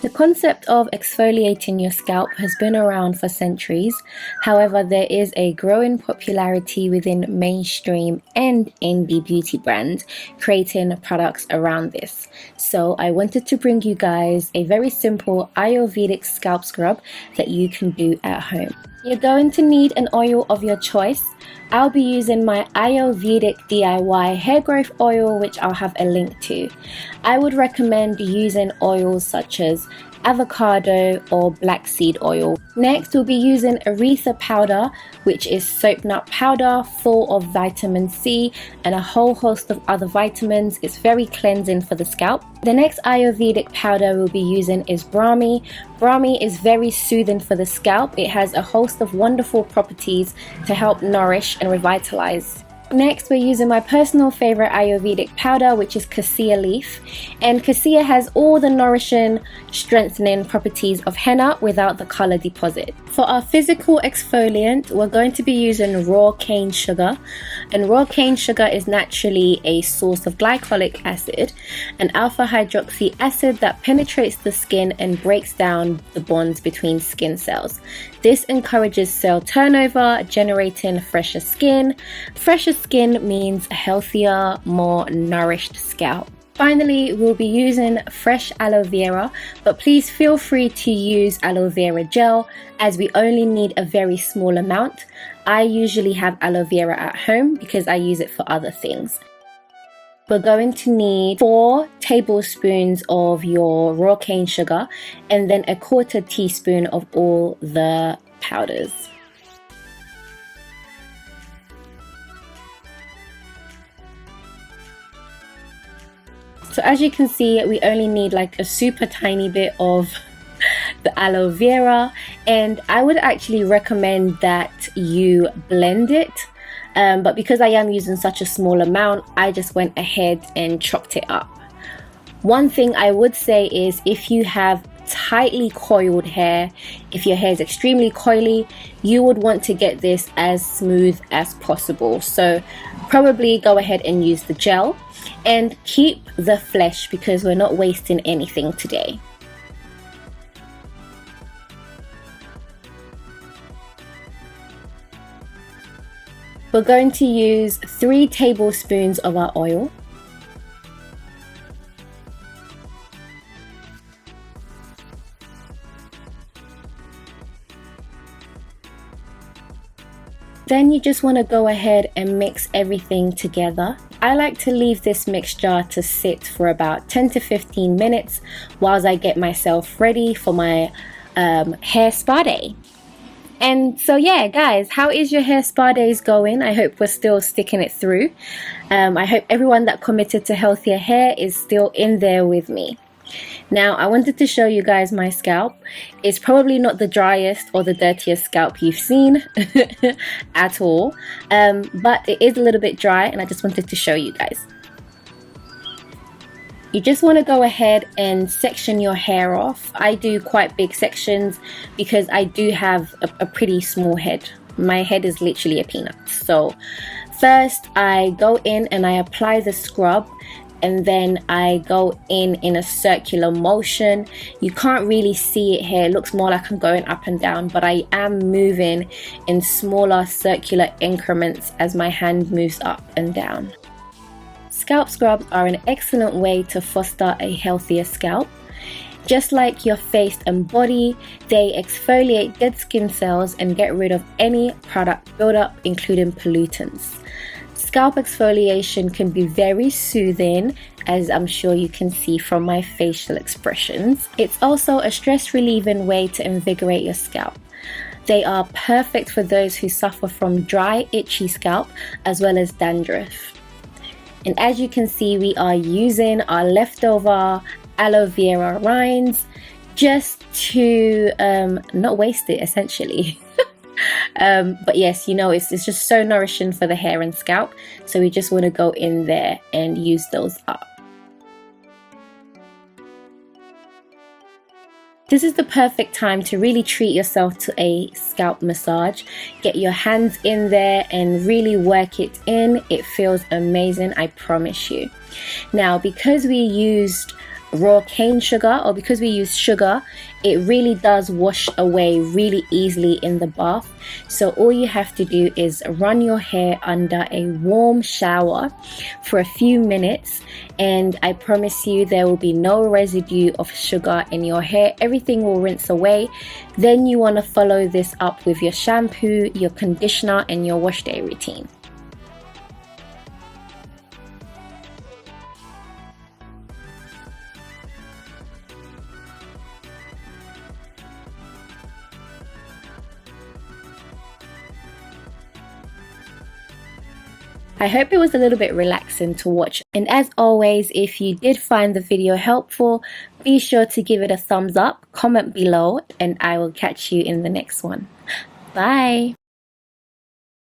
The concept of exfoliating your scalp has been around for centuries. However, there is a growing popularity within mainstream and indie beauty brands creating products around this. So I wanted to bring you guys a very simple Ayurvedic scalp scrub that you can do at home. You're going to need an oil of your choice. I'll be using my Ayurvedic DIY hair growth oil, which I'll have a link to. I would recommend using oils such as avocado or black seed oil. Next, we'll be using Aritha powder, which is soap nut powder full of vitamin C and a whole host of other vitamins. It's very cleansing for the scalp. The next Ayurvedic powder we'll be using is Brahmi. Brahmi is very soothing for the scalp. It has a host of wonderful properties to help nourish and revitalize. Next, we're using my personal favorite Ayurvedic powder, which is Cassia leaf. And Cassia has all the nourishing, strengthening properties of henna without the color deposit. For our physical exfoliant, we're going to be using raw cane sugar. And raw cane sugar is naturally a source of glycolic acid, an alpha hydroxy acid that penetrates the skin and breaks down the bonds between skin cells. This encourages cell turnover, generating fresher skin. Fresher skin means a healthier, more nourished scalp. Finally, we'll be using fresh aloe vera, but please feel free to use aloe vera gel as we only need a very small amount. I usually have aloe vera at home because I use it for other things. We're going to need 4 tablespoons of your raw cane sugar and then 1/4 teaspoon of all the powders. So as you can see, we only need like a super tiny bit of the aloe vera, and I would actually recommend that you blend it. But because I am using such a small amount, I just went ahead and chopped it up. One thing I would say is if you have tightly coiled hair, if your hair is extremely coily, you would want to get this as smooth as possible. So probably go ahead and use the gel and keep the flesh because we're not wasting anything today. We're going to use 3 tablespoons of our oil. Then you just want to go ahead and mix everything together. I like to leave this mixture to sit for about 10 to 15 minutes whilst I get myself ready for my hair spa day. And so yeah, guys, how is your hair spa days going? I hope we're still sticking it through. I hope everyone that committed to healthier hair is still in there with me. Now, I wanted to show you guys my scalp. It's probably not the driest or the dirtiest scalp you've seen at all, but it is a little bit dry and I just wanted to show you guys. You just want to go ahead and section your hair off. I do quite big sections because I do have a pretty small head. My head is literally a peanut. So first I go in and I apply the scrub, and then I go in a circular motion. You can't really see it here. It looks more like I'm going up and down, but I am moving in smaller circular increments as my hand moves up and down. Scalp scrubs are an excellent way to foster a healthier scalp. Just like your face and body, they exfoliate dead skin cells and get rid of any product buildup, including pollutants. Scalp exfoliation can be very soothing, as I'm sure you can see from my facial expressions. It's also a stress relieving way to invigorate your scalp. They are perfect for those who suffer from dry, itchy scalp as well as dandruff. And as you can see, we are using our leftover aloe vera rinds just to not waste it, essentially. But yes, you know, it's just so nourishing for the hair and scalp, so we just want to go in there and use those up. This is the perfect time to really treat yourself to a scalp massage. Get your hands in there and really work it in. It feels amazing, I promise you. Now, because we used raw cane sugar, or because we use sugar, it really does wash away really easily in the bath. So all you have to do is run your hair under a warm shower for a few minutes, and I promise you there will be no residue of sugar in your hair. Everything will rinse away. Then you want to follow this up with your shampoo, your conditioner, and your wash day routine. I hope it was a little bit relaxing to watch, and as always, if you did find the video helpful, be sure to give it a thumbs up, comment below, and I will catch you in the next one. Bye!